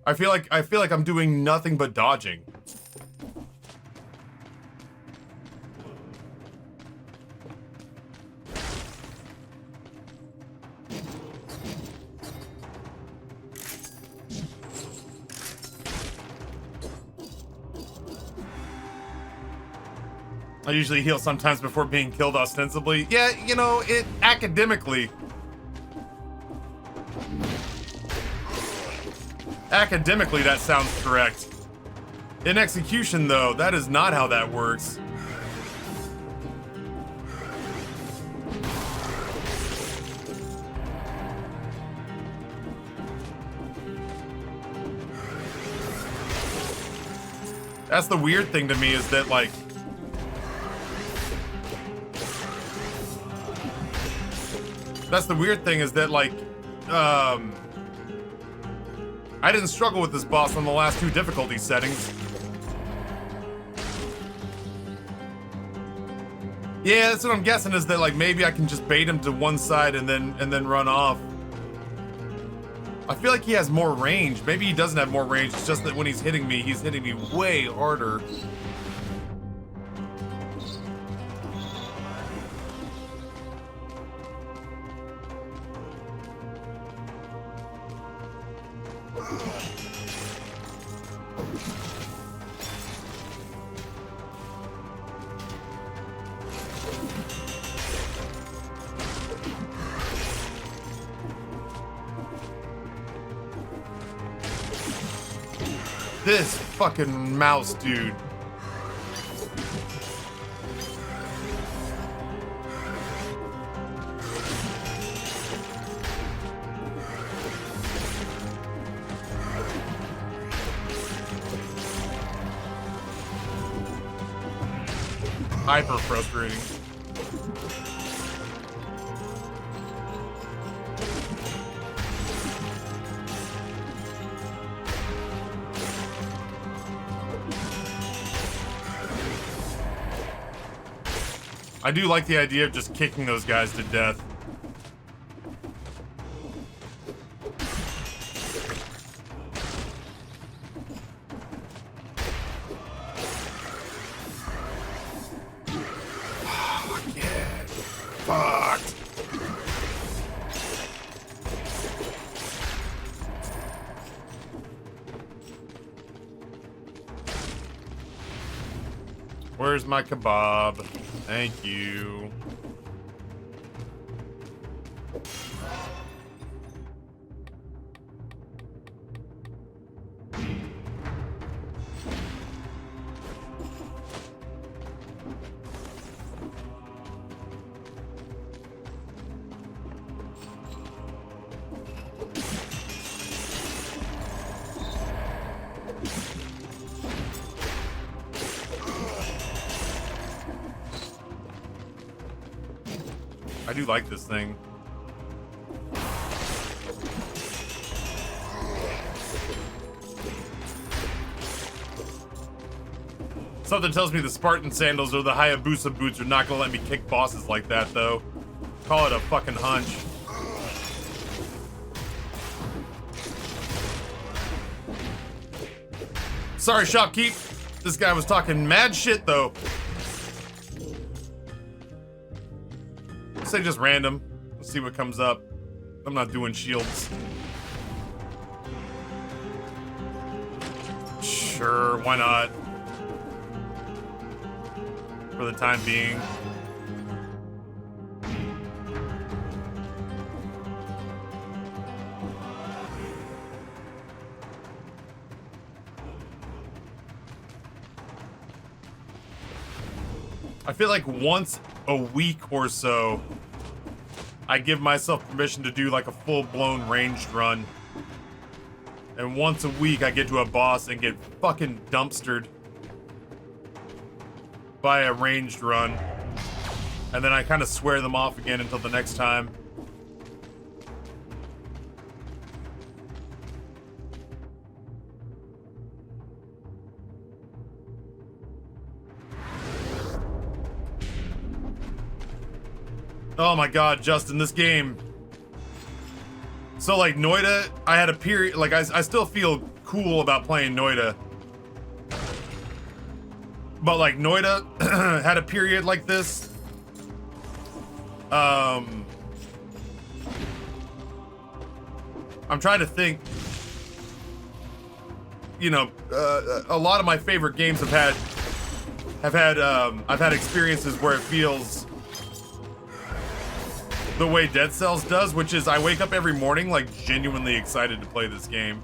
I feel like I'm doing nothing but dodging. I usually heal sometimes before being killed ostensibly. Yeah, you know, it academically. Academically, that sounds correct. In execution, though, that is not how that works. That's the weird thing to me is that, like, that's the weird thing is that, like, I didn't struggle with this boss on the last 2 difficulty settings. Yeah, that's what I'm guessing is that, like, maybe I can just bait him to one side and then run off. I feel like he has more range. Maybe he doesn't have more range. It's just that when he's hitting me way harder. This fucking mouse dude. Hyper frustrating. I do like the idea of just kicking those guys to death. Fuck yeah. Fucked. Where's my kebab? Thank you. I do like this thing. Something tells me the Spartan sandals or the Hayabusa boots are not gonna let me kick bosses like that, though. Call it a fucking hunch. Sorry, shopkeep. This guy was talking mad shit, though. Say just random. Let's see what comes up. I'm not doing shields. Sure, why not? For the time being. I feel like once a week or so, I give myself permission to do like a full-blown ranged run. And once a week, I get to a boss and get fucking dumpstered by a ranged run. And then I kind of swear them off again until the next time. Oh my god, Justin, this game So like Noida, I had a period, like I still feel cool about playing Noida. But like Noida had a period like this. I'm trying to think. You know, a lot of my favorite games I've had experiences where it feels the way Dead Cells does, which is I wake up every morning like genuinely excited to play this game.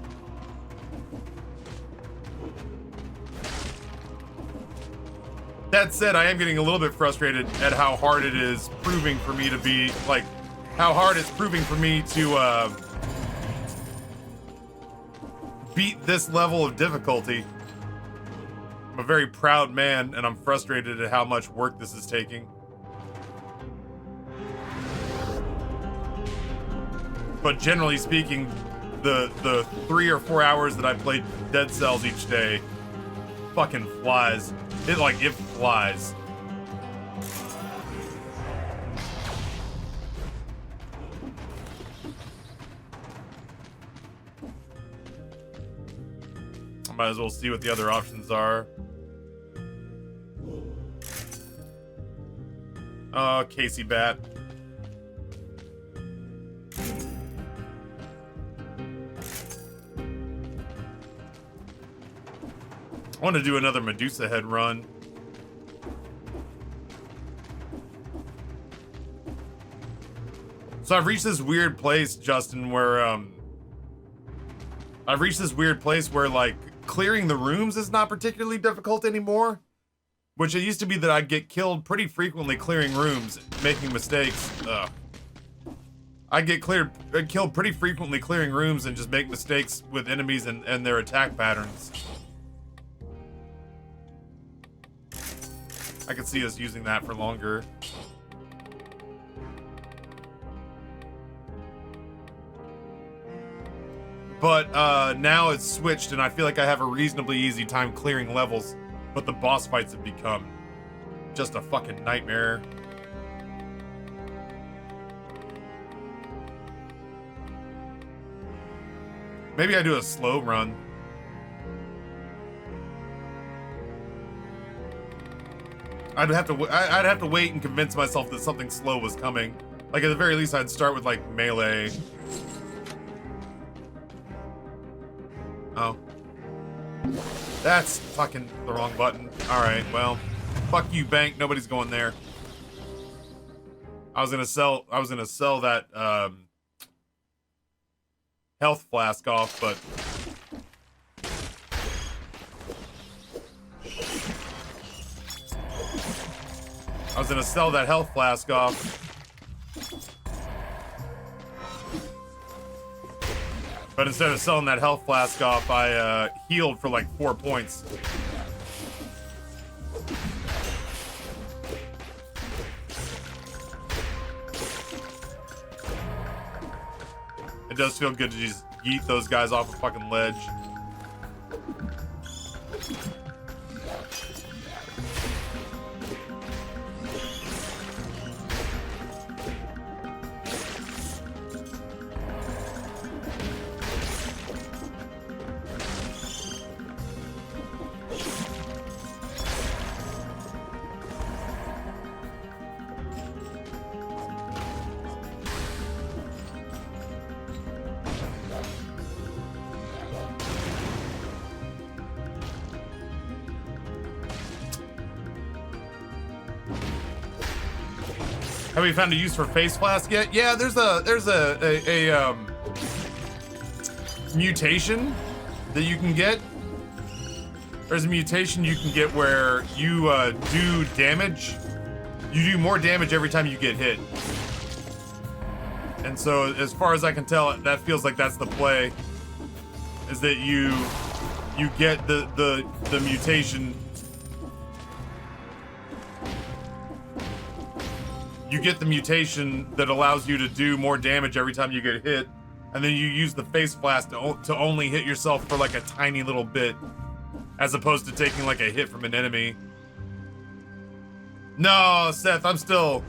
That said, I am getting a little bit frustrated at how hard it is proving for me to be, like, how hard it's proving for me to beat this level of difficulty. I'm a very proud man, and I'm frustrated at how much work this is taking. But generally speaking, the 3 or 4 hours that I played Dead Cells each day fucking flies. It flies. I might as well see what the other options are. Casey Bat. I want to do another Medusa head run. So I've reached this weird place, Justin, where like clearing the rooms is not particularly difficult anymore. Which it used to be that I'd get killed pretty frequently clearing rooms, making mistakes. I'd get killed pretty frequently clearing rooms and just make mistakes with enemies and their attack patterns. I could see us using that for longer. But now it's switched and I feel like I have a reasonably easy time clearing levels, but the boss fights have become just a fucking nightmare. Maybe I do a slow run. I'd have to wait and convince myself that something slow was coming. Like at the very least, I'd start with like melee. Oh, that's fucking the wrong button. All right, well, fuck you, bank. Nobody's going there. I was gonna sell that health flask off, but. I was gonna sell that health flask off. But instead of selling that health flask off, I healed for like 4 points. It does feel good to just yeet those guys off a fucking ledge. Have we found a use for face flask yet? Yeah, there's a mutation that you can get. There's a mutation you can get where you do damage. You do more damage every time you get hit. And so, as far as I can tell, that feels like that's the play. Is that you get the mutation. You get the mutation that allows you to do more damage every time you get hit, and then you use the face flask to only hit yourself for like a tiny little bit, as opposed to taking like a hit from an enemy. No, Seth, I'm still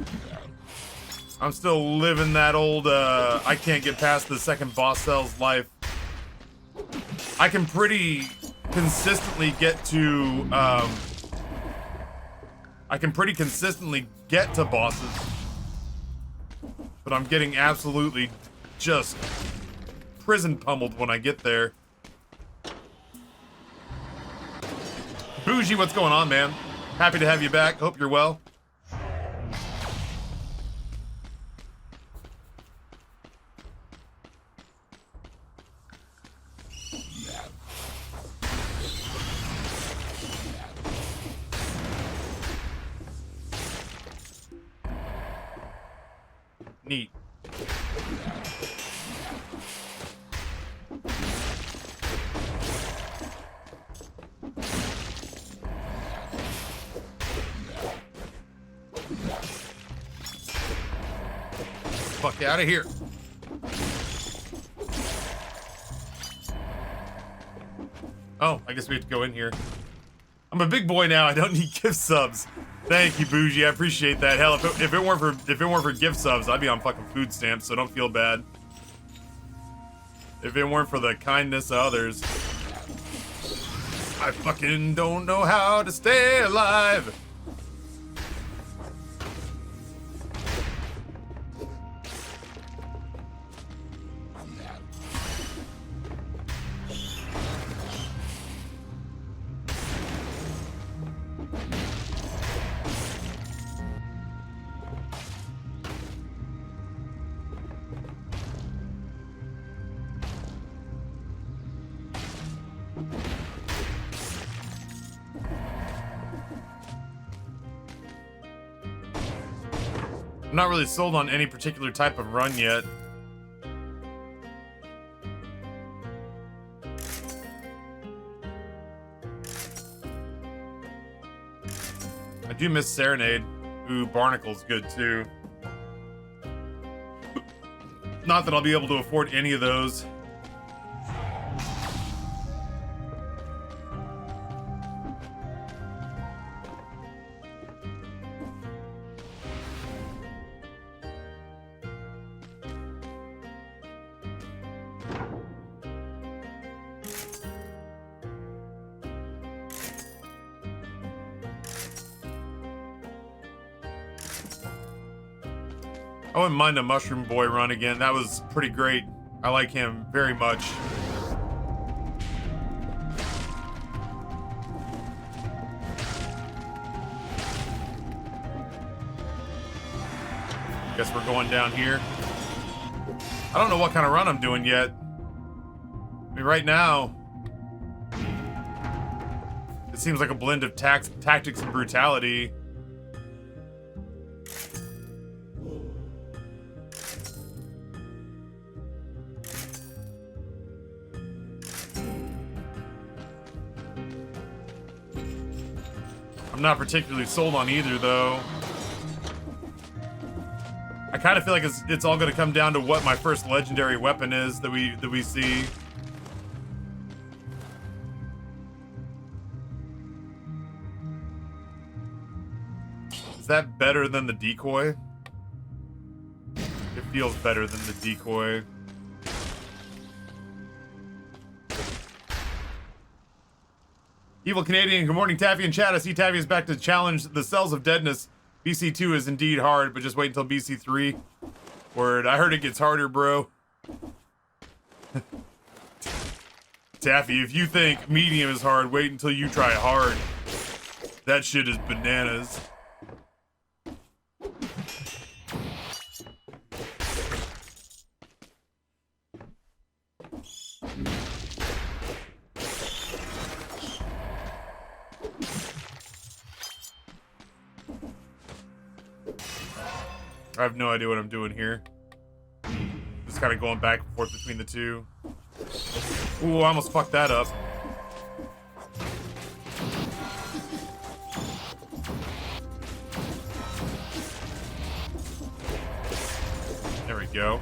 I'm still living that old, I can't get past the second boss cell's life. I can pretty consistently get to, bosses. But I'm getting absolutely just prison pummeled when I get there. Bougie, what's going on, man? Happy to have you back. Hope you're well. Neat. Fuck out of here. Oh, I guess we have to go in here. I'm a big boy now. I don't need gift subs. Thank you, Bougie. I appreciate that. Hell, if it weren't for gift subs, I'd be on fucking food stamps. So don't feel bad. If it weren't for the kindness of others, I fucking don't know how to stay alive. I'm not really sold on any particular type of run yet. I do miss Serenade. Ooh, Barnacle's good too. Not that I'll be able to afford any of those. I wouldn't mind a Mushroom Boy run again. That was pretty great. I like him very much. Guess we're going down here. I don't know what kind of run I'm doing yet. I mean, right now, it seems like a blend of tactics and brutality. I'm not particularly sold on either, though. I kind of feel like it's all going to come down to what my first legendary weapon is that we see. Is that better than the decoy? It feels better than the decoy. Evil Canadian, good morning, Taffy and chat. I see Taffy is back to challenge the Cells of Deadness. BC2 is indeed hard, but just wait until BC3. Word, I heard it gets harder, bro. Taffy, if you think medium is hard, wait until you try hard. That shit is bananas. I have no idea what I'm doing here. Just kind of going back and forth between the two. Ooh, I almost fucked that up. There we go.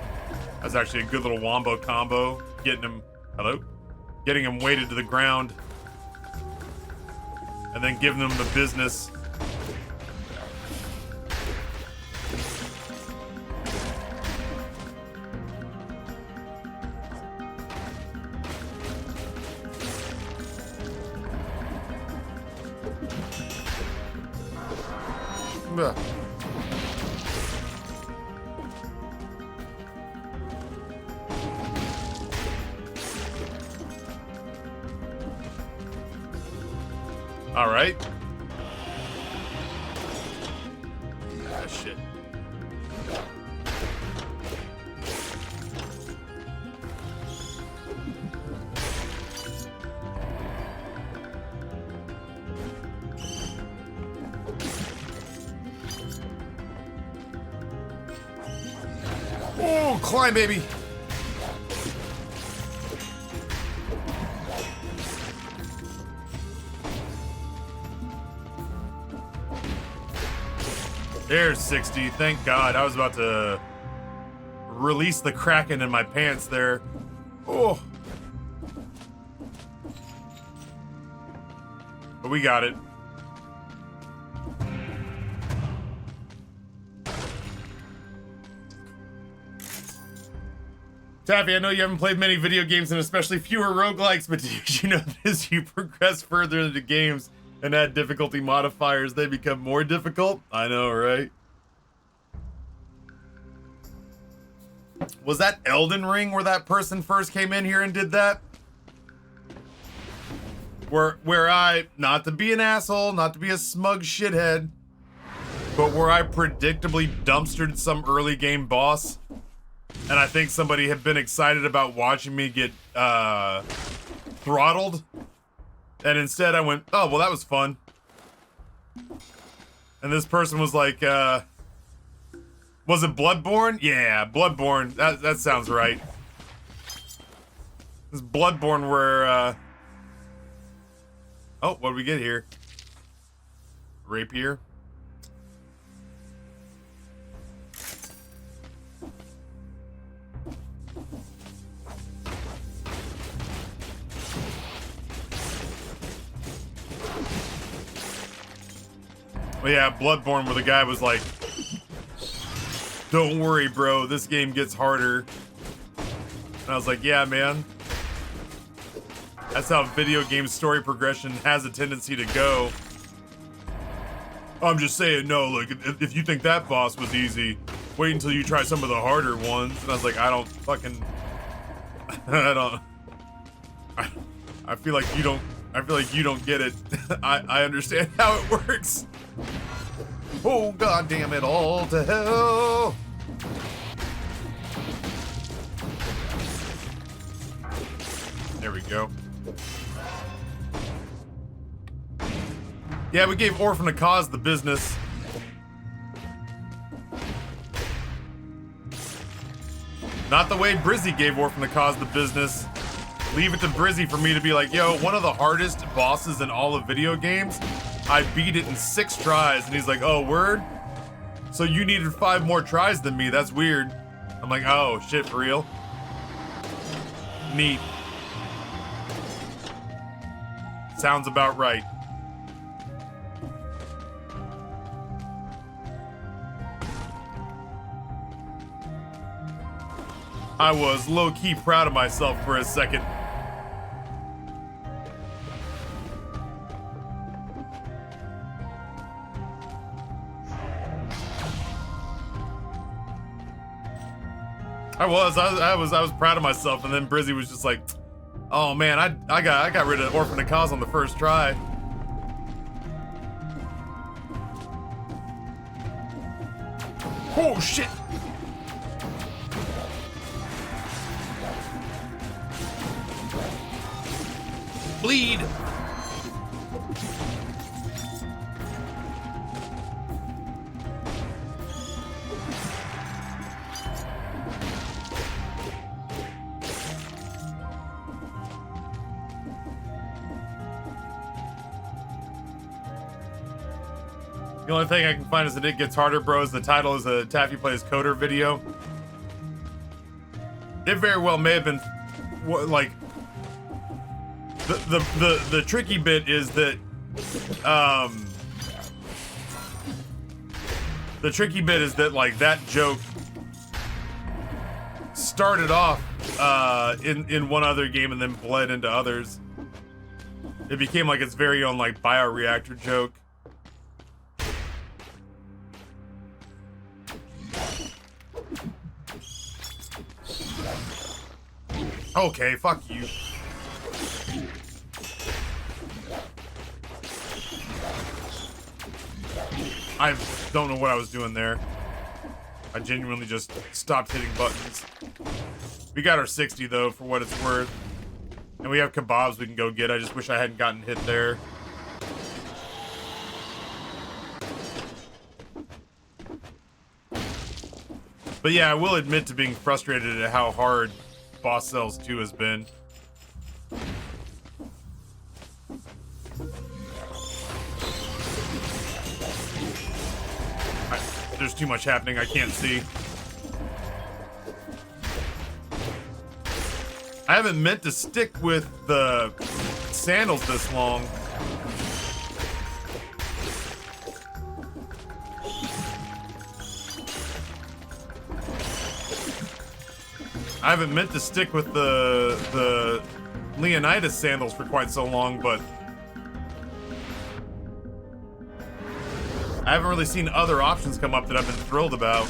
That's actually a good little wombo combo. Getting him, hello? Getting him weighted to the ground. And then giving him the business. Ugh. All right. Ah, shit. Oh, climb, baby. There's 60. Thank God. I was about to release the Kraken in my pants there. Oh. But we got it. Taffy, I know you haven't played many video games and especially fewer roguelikes, but did you know as you progress further into games and add difficulty modifiers, they become more difficult? I know, right? Was that Elden Ring where that person first came in here and did that? Where I, not to be an asshole, not to be a smug shithead, but where I predictably dumpstered some early game boss. And I think somebody had been excited about watching me get throttled. And instead I went, oh, well, that was fun. And this person was like, was it Bloodborne? Yeah, Bloodborne. That sounds right. This Bloodborne where, oh, what do we get here? Rapier. Well, yeah, Bloodborne, where the guy was like, don't worry, bro, this game gets harder. And I was like, yeah, man. That's how video game story progression has a tendency to go. I'm just saying, no, look, if you think that boss was easy, wait until you try some of the harder ones. And I was like, I don't fucking... I feel like you don't get it. I understand how it works. Oh, god damn it all to hell. There we go. Yeah, we gave Orphan a Cause the business. Not the way Brizzy gave Orphan a Cause the business. Leave it to Brizzy for me to be like, yo, one of the hardest bosses in all of video games, I beat it in 6 tries. And he's like, oh, word? So you needed 5 more tries than me. That's weird. I'm like, oh, shit, for real? Neat. Sounds about right. I was low-key proud of myself for a second. I was proud of myself, and then Brizzy was just like, "Oh man, I got rid of Orphan of Cause on the first try." Oh shit! Bleed. The only thing I can find is that It Gets Harder, Bros. The title is a Taffy Plays Coder video. It very well may have been, like, the tricky bit is that, the tricky bit is that, like, that joke started off, in one other game and then bled into others. It became, like, its very own, like, bioreactor joke. Okay, fuck you. I don't know what I was doing there. I genuinely just stopped hitting buttons. We got our 60 though, for what it's worth. And we have kebabs we can go get. I just wish I hadn't gotten hit there. But yeah, I will admit to being frustrated at how hard Boss Cells 2 has been. There's too much happening, I can't see. I haven't meant to stick with the sandals this long. I haven't meant to stick with the Leonidas sandals for quite so long, but I haven't really seen other options come up that I've been thrilled about.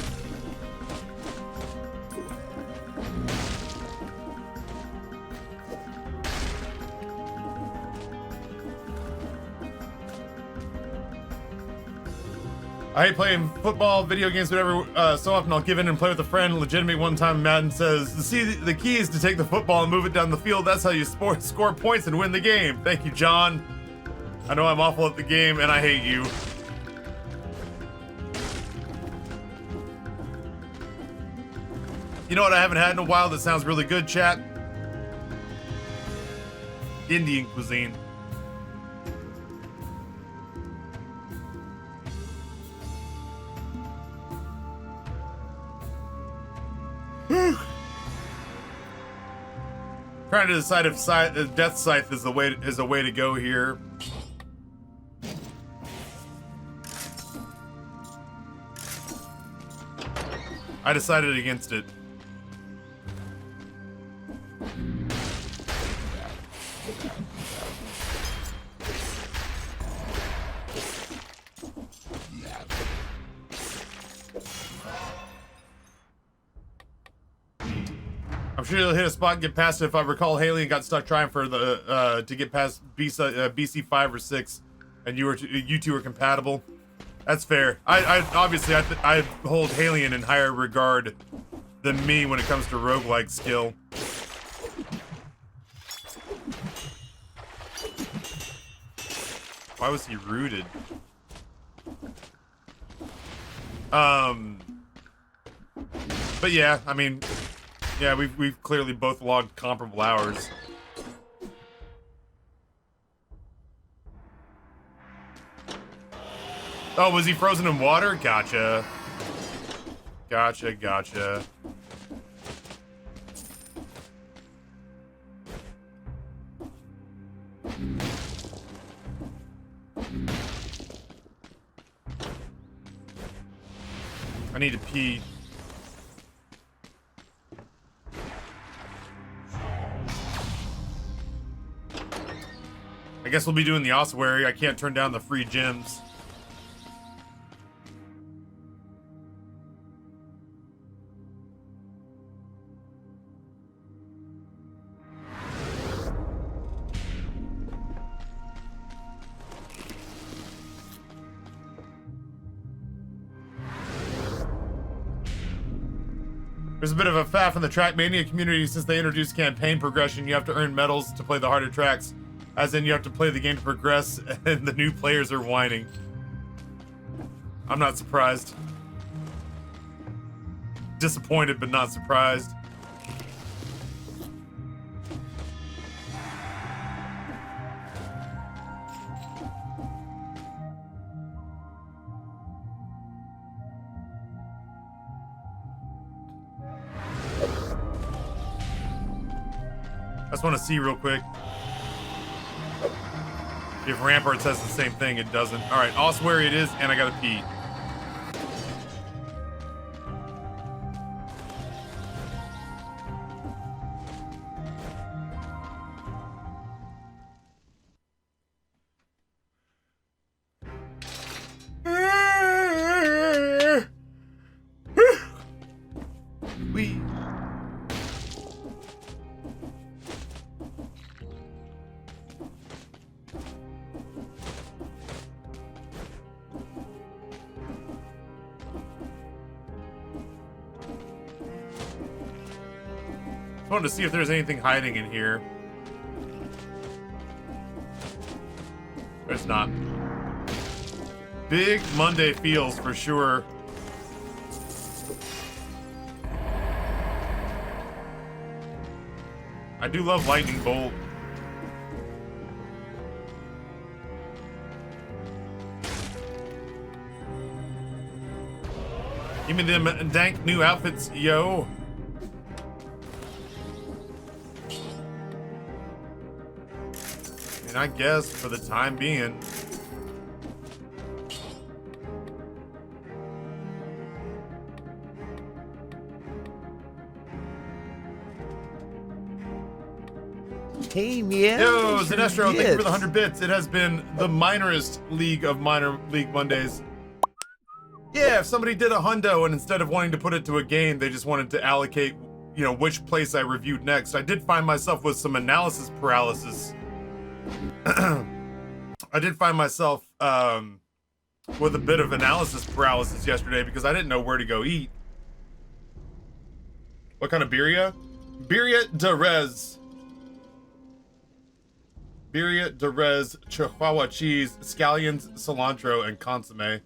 I hate playing football, video games, whatever, so often I'll give in and play with a friend. Legitimate one time Madden says, see, the key is to take the football and move it down the field. That's how you score points and win the game. Thank you, John. I know I'm awful at the game and I hate you. You know what I haven't had in a while that sounds really good, chat? Indian cuisine. Trying to decide if Death Scythe is a way to go here. I decided against it. I'm sure you'll hit a spot and get past it. If I recall, Haley got stuck trying for the to get past BC 5 or 6, and you two were compatible. That's fair. I obviously I hold Haley in higher regard than me when it comes to roguelike skill. Why was he rooted? But yeah, I mean, yeah, we've clearly both logged comparable hours. Oh, was he frozen in water? Gotcha. Gotcha. I need to pee. I guess we'll be doing the ossuary. I can't turn down the free gems. There's a bit of a faff in the Trackmania community since they introduced campaign progression. You have to earn medals to play the harder tracks. As in, you have to play the game to progress, and the new players are whining. I'm not surprised. Disappointed, but not surprised. I just want to see real quick. If Rampart says the same thing, it doesn't. All right, ossuary it is, and I gotta pee. wanted to see if there's anything hiding in here. There's not. Big Monday feels for sure. I do love Lightning Bolt. Give me them dank new outfits, yo. And I guess for the time being. Hey, man. Yo, Sinestro, thank you for the 100 bits. It has been the minorest league of minor league Mondays. Yeah, if somebody did a hundo and instead of wanting to put it to a game, they just wanted to allocate, you know, which place I reviewed next. I did find myself with some analysis paralysis. I did find myself with a bit of analysis paralysis yesterday because I didn't know where to go eat. What kind of birria? Birria de res. Birria de res, Chihuahua cheese, scallions, cilantro, and consomme.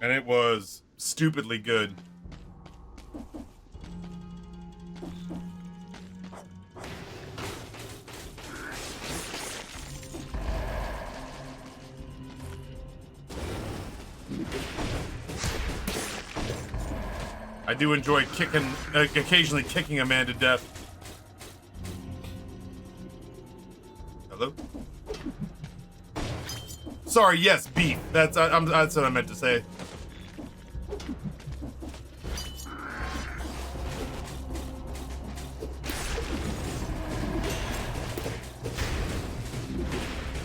And it was stupidly good. I do enjoy kicking, occasionally kicking a man to death. Hello? Sorry, yes, beef. That's what I meant to say.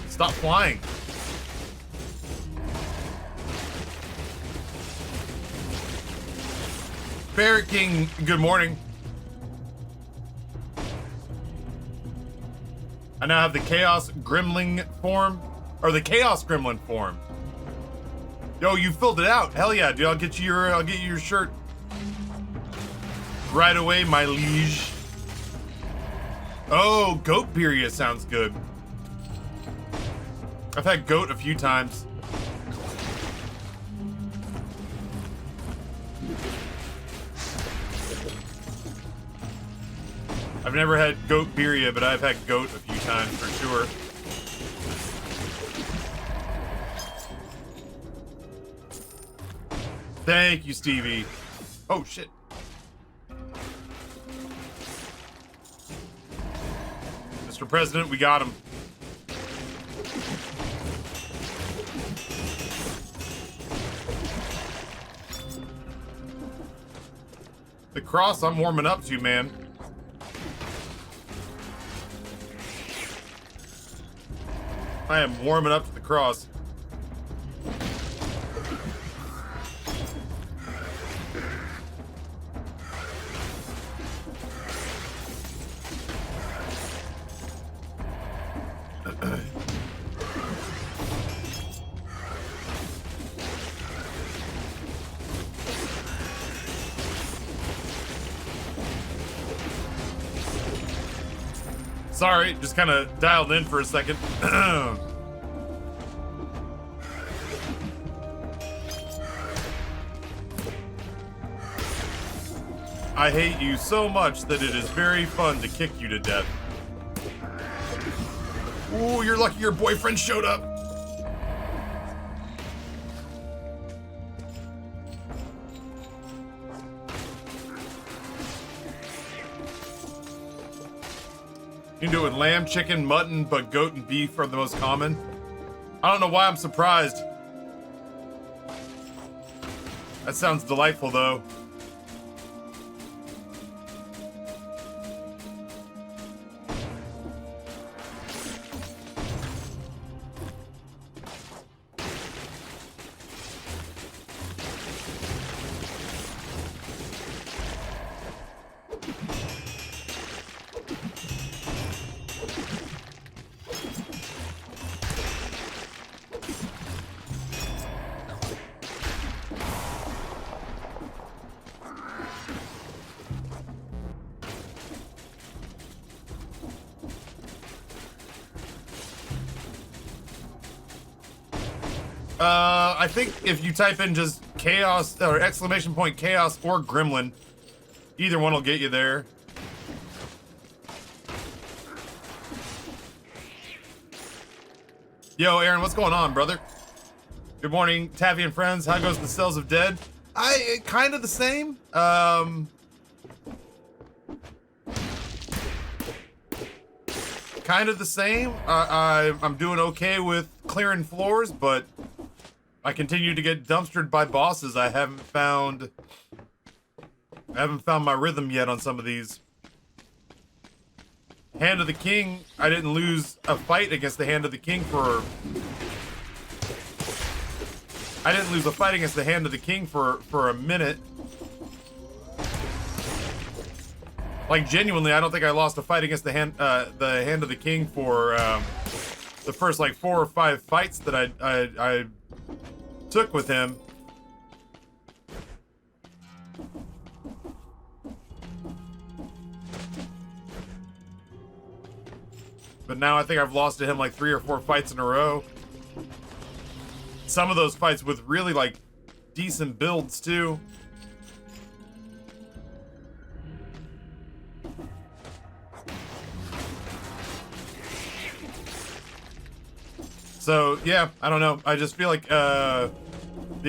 Stop flying. Ferret King, good morning. I now have the Chaos Gremlin form, or the Chaos Gremlin form. Yo, you filled it out. Hell yeah, dude. I'll get you your shirt right away, my liege. Oh, goat birria sounds good. I've had goat a few times. I've never had goat birria, but I've had goat a few times for sure. Thank you, Stevie. Oh, shit. Mr. President, we got him. The cross I'm warming up to, man. I am warming up to the cross. Sorry, just kind of dialed in for a second. I hate you so much that it is very fun to kick you to death. Ooh, you're lucky your boyfriend showed up. You can do it with lamb, chicken, mutton, but goat and beef are the most common. I don't know why I'm surprised. That sounds delightful, though. I think if you type in just chaos or exclamation point chaos or gremlin, either one will get you there. Yo, Aaron, what's going on, brother? Good morning, Taffy and friends. How goes the Cells of Dead? Kind of the same. Kind of the same. I'm doing okay with clearing floors, but I continue to get dumpstered by bosses. I haven't found my rhythm yet on some of these. Hand of the King, I didn't lose a fight against the Hand of the King for... I didn't lose a fight against the Hand of the King for a minute. Like, genuinely, I don't think I lost a fight against the Hand of the King for the first, like, 4 or 5 fights that I took with him. But now I think I've lost to him like 3 or 4 fights in a row. Some of those fights with really like decent builds too. So yeah, I don't know. I just feel like the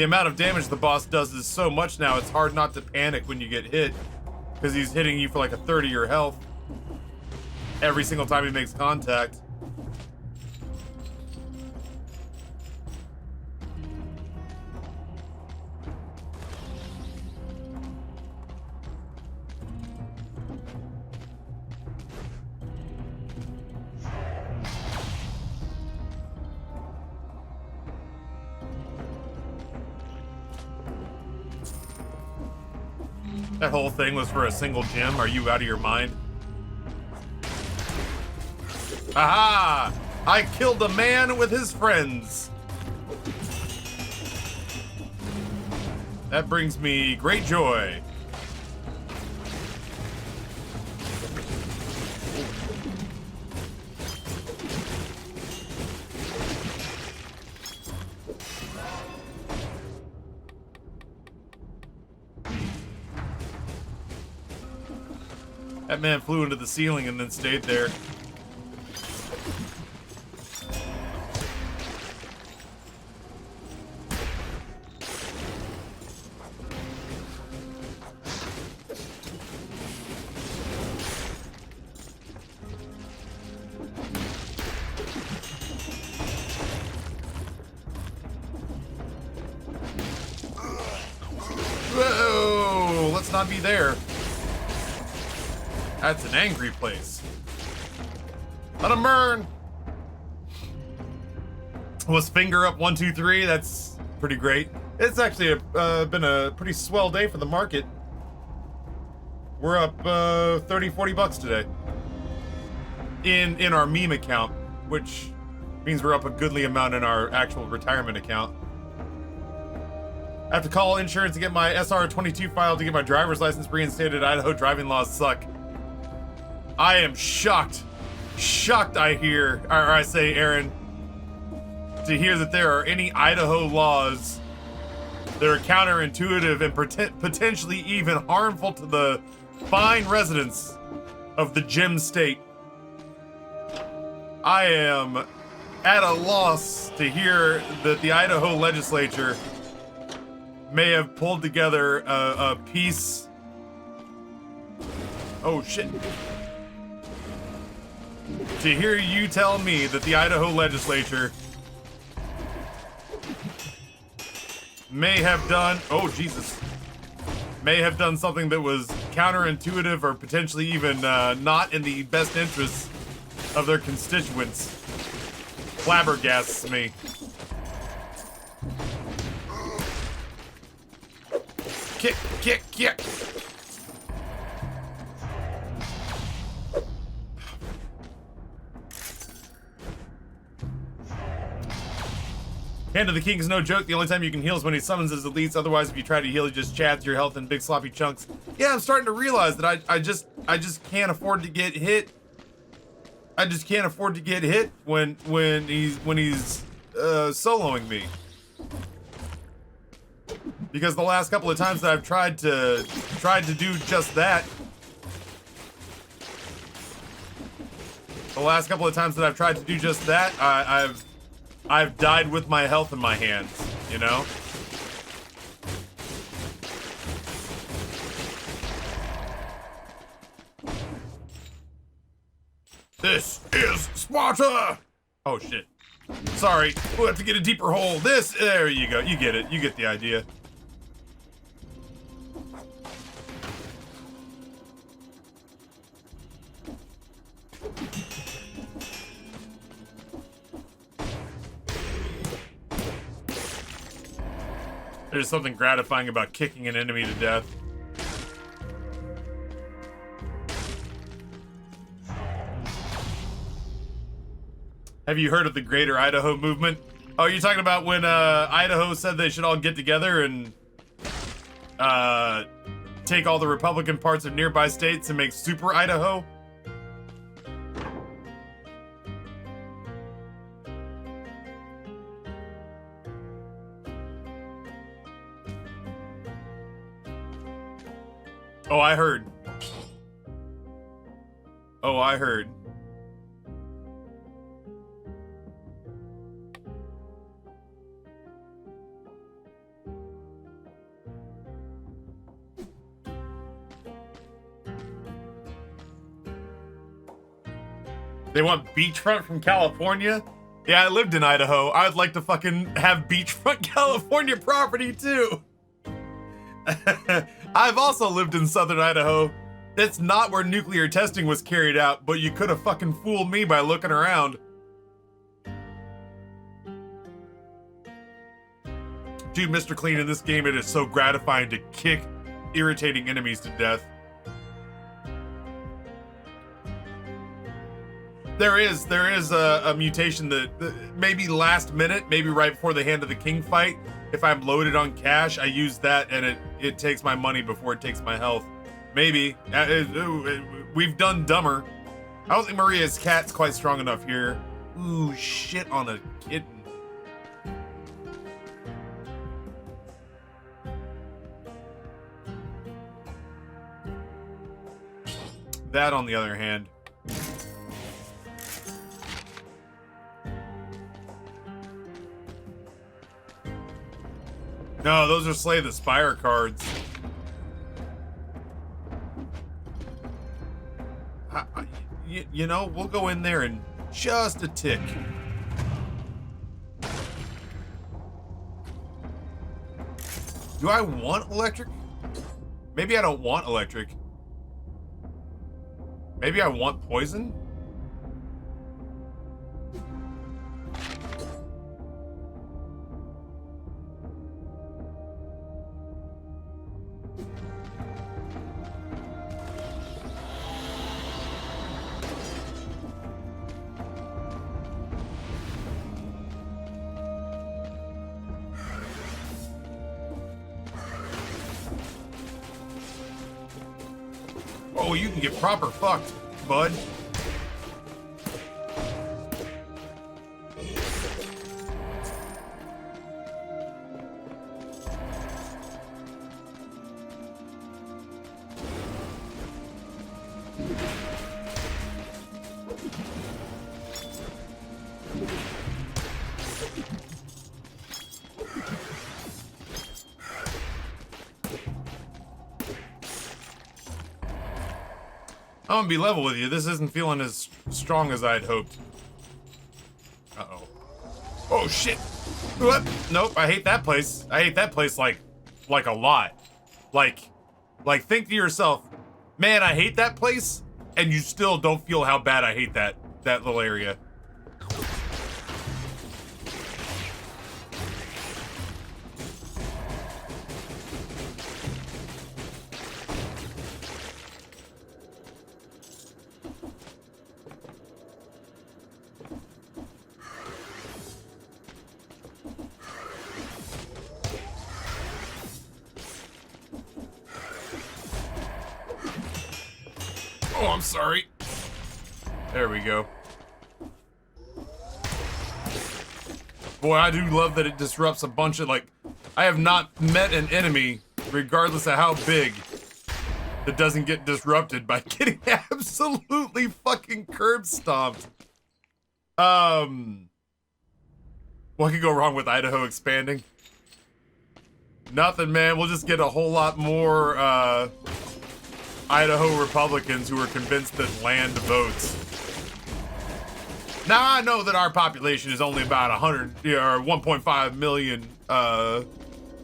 amount of damage the boss does is so much now, it's hard not to panic when you get hit. Because he's hitting you for like a third of your health every single time he makes contact. That whole thing was for a single gem. Are you out of your mind? Aha! I killed a man with his friends. That brings me great joy. That man flew into the ceiling and then stayed there. Whoa! Let's not be there. That's an angry place. Let him burn. Was finger up 1, 2, 3. That's pretty great. It's actually been a pretty swell day for the market. We're up 30, 40 bucks today. In our meme account, which means we're up a goodly amount in our actual retirement account. I have to call insurance to get my SR22 file to get my driver's license reinstated. Idaho driving laws suck. I am shocked. Shocked, I hear, or I say, Aaron, to hear that there are any Idaho laws that are counterintuitive and potentially even harmful to the fine residents of the Gem State. I am at a loss to hear that the Idaho legislature may have pulled together a piece. Oh shit. To hear you tell me that the Idaho legislature may have done, oh Jesus, may have done something that was counterintuitive or potentially even not in the best interests of their constituents, flabbergasts me. Kick, kick, kick. Hand of the King is no joke. The only time you can heal is when he summons his elites. Otherwise, if you try to heal, he just chads your health in big sloppy chunks. Yeah, I'm starting to realize that I just can't afford to get hit. I just can't afford to get hit when he's soloing me. Because the last couple of times that I've tried to do just that, I've died with my health in my hands, you know? This is Sparta! Oh shit. Sorry, we'll have to get a deeper hole. There you go. You get it. You get the idea. There's something gratifying about kicking an enemy to death. Have you heard of the Greater Idaho movement? Oh, you're talking about when Idaho said they should all get together and take all the Republican parts of nearby states and make Super Idaho? Oh, I heard. Oh, I heard. They want beachfront from California? Yeah, I lived in Idaho. I'd like to fucking have beachfront California property too. I've also lived in southern Idaho. That's not where nuclear testing was carried out, but you could have fucking fooled me by looking around. Dude, Mr. Clean, in this game, it is so gratifying to kick irritating enemies to death. There is a mutation that maybe last minute, maybe right before the Hand of the King fight, if I'm loaded on cash, I use that and it takes my money before it takes my health. Maybe. We've done dumber. I don't think Maria's cat's quite strong enough here. Ooh, shit on a kitten. That, on the other hand. No, those are Slay the Spire cards. You know, we'll go in there in just a tick. Do I want electric? Maybe I don't want electric. Maybe I want poison? Oh, you can get proper fucked, bud. I'm gonna be level with you. This isn't feeling as strong as I'd hoped. Uh-oh. Oh, shit. What? Nope, I hate that place. I hate that place like a lot. Like think to yourself, man, I hate that place, and you still don't feel how bad I hate that little area. Oh, I'm sorry. There we go. Boy, I do love that it disrupts a bunch of, like, I have not met an enemy, regardless of how big, that doesn't get disrupted by getting absolutely fucking curb stomped. What could go wrong with Idaho expanding? Nothing, man. We'll just get a whole lot more Idaho Republicans who are convinced that land votes. Now, I know that our population is only about 1.5 million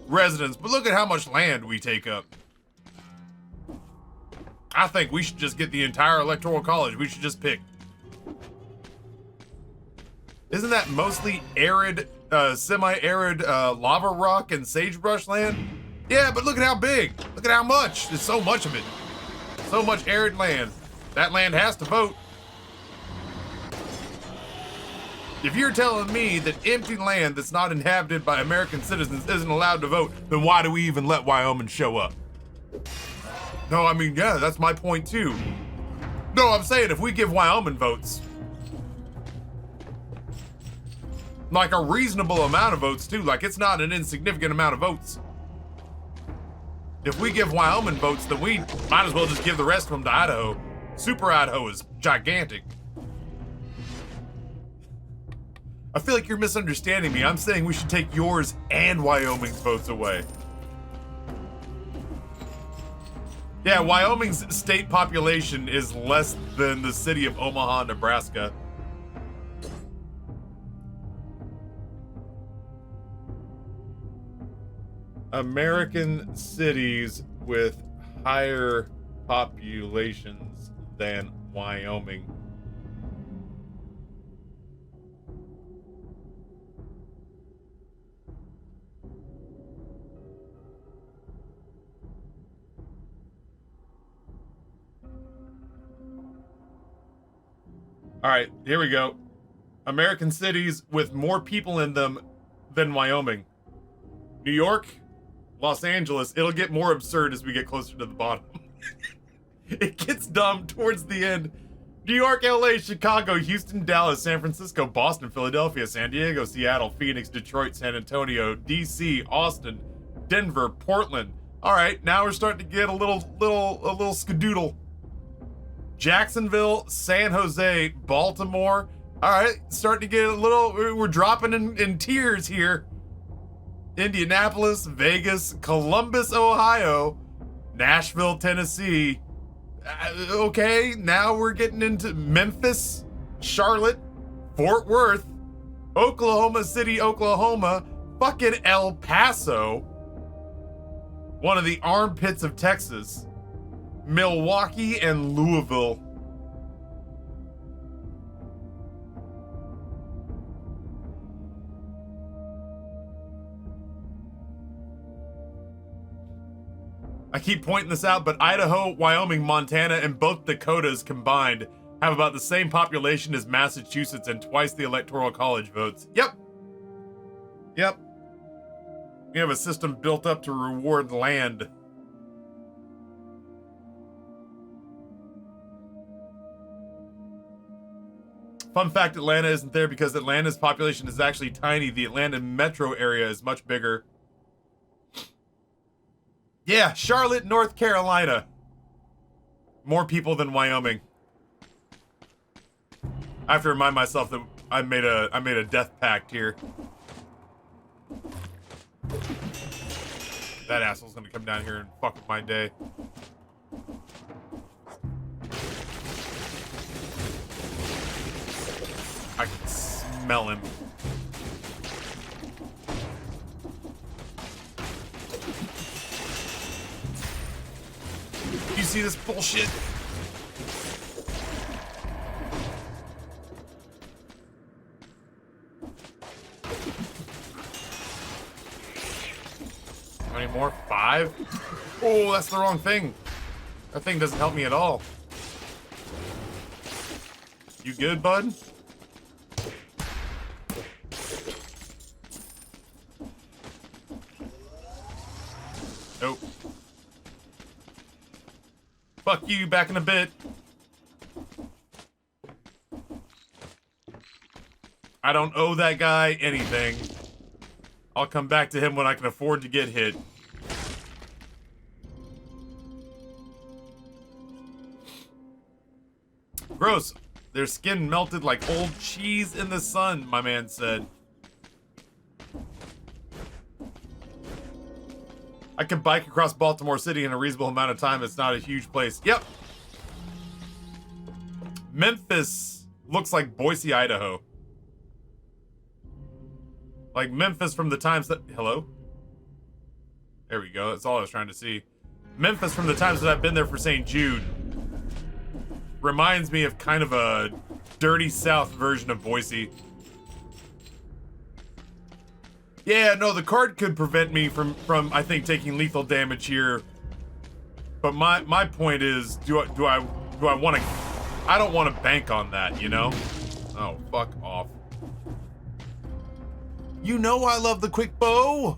residents, but look at how much land we take up. I think we should just get the entire electoral college. We should just pick. Isn't that mostly arid, semi-arid lava rock and sagebrush land? Yeah, but look at how big. Look at how much. There's so much of it. So much arid land. That land has to vote. If you're telling me that empty land that's not inhabited by American citizens isn't allowed to vote, then why do we even let Wyoming show up? No, I mean, yeah, that's my point too. No, I'm saying if we give Wyoming votes, like a reasonable amount of votes too, like it's not an insignificant amount of votes. If we give Wyoming votes, then we might as well just give the rest of them to Idaho. Super Idaho is gigantic. I feel like you're misunderstanding me. I'm saying we should take yours and Wyoming's votes away. Yeah, Wyoming's state population is less than the city of Omaha, Nebraska. American cities with higher populations than Wyoming. All right, here we go. American cities with more people in them than Wyoming. New York, Los Angeles. It'll get more absurd as we get closer to the bottom. It gets dumb towards the end. New York, LA, Chicago, Houston, Dallas, San Francisco, Boston, Philadelphia, San Diego, Seattle, Phoenix, Detroit, San Antonio, DC, Austin, Denver, Portland. All right, now we're starting to get a little skadoodle. Jacksonville, San Jose, Baltimore. All right, starting to get a little, we're dropping in tiers here. Indianapolis, Vegas, Columbus, Ohio, Nashville, Tennessee. Okay, now we're getting into Memphis, Charlotte, Fort Worth, Oklahoma City, Oklahoma, fucking El Paso, one of the armpits of Texas, Milwaukee, and Louisville. I keep pointing this out, but Idaho, Wyoming, Montana, and both Dakotas combined have about the same population as Massachusetts and twice the electoral college votes. Yep. Yep. We have a system built up to reward land. Fun fact, Atlanta isn't there because Atlanta's population is actually tiny. The Atlanta metro area is much bigger. Yeah, Charlotte, North Carolina. More people than Wyoming. I have to remind myself that I made a death pact here. That asshole's gonna come down here and fuck with my day. I can smell him. You see this bullshit? How many more? 5? Oh, that's the wrong thing. That thing doesn't help me at all. You good, bud? Nope. Fuck you, back in a bit. I don't owe that guy anything. I'll come back to him when I can afford to get hit. Gross. Their skin melted like old cheese in the sun, my man said. I can bike across Baltimore City in a reasonable amount of time. It's not a huge place. Yep. Memphis looks like Boise, Idaho. Like Memphis from the times that... Hello? There we go. That's all I was trying to see. Memphis from the times that I've been there for St. Jude. Reminds me of kind of a dirty South version of Boise. Yeah, no, the card could prevent me from I think taking lethal damage here. But my point is, do I want to? I don't want to bank on that, you know? Oh, fuck off. You know I love the quick bow.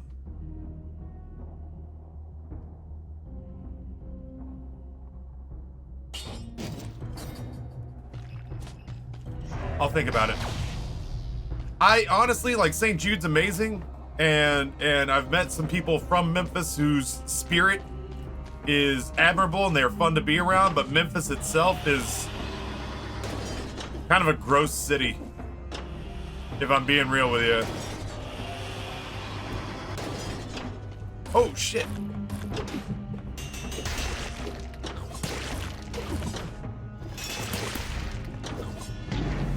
I'll think about it. I honestly, like, St. Jude's amazing. And I've met some people from Memphis whose spirit is admirable and they're fun to be around, but Memphis itself is kind of a gross city, if I'm being real with you. Oh, shit.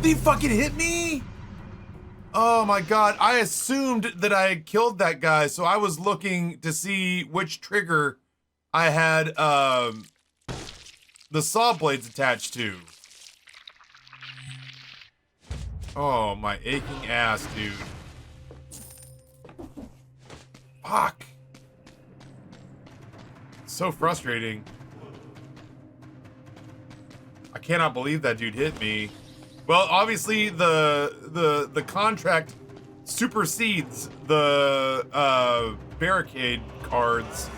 Did he fucking hit me? Oh my god, I assumed that I had killed that guy, so I was looking to see which trigger I had the saw blades attached to. Oh, my aching ass, dude. Fuck. So frustrating. I cannot believe that dude hit me. Well, obviously the contract supersedes the barricade cards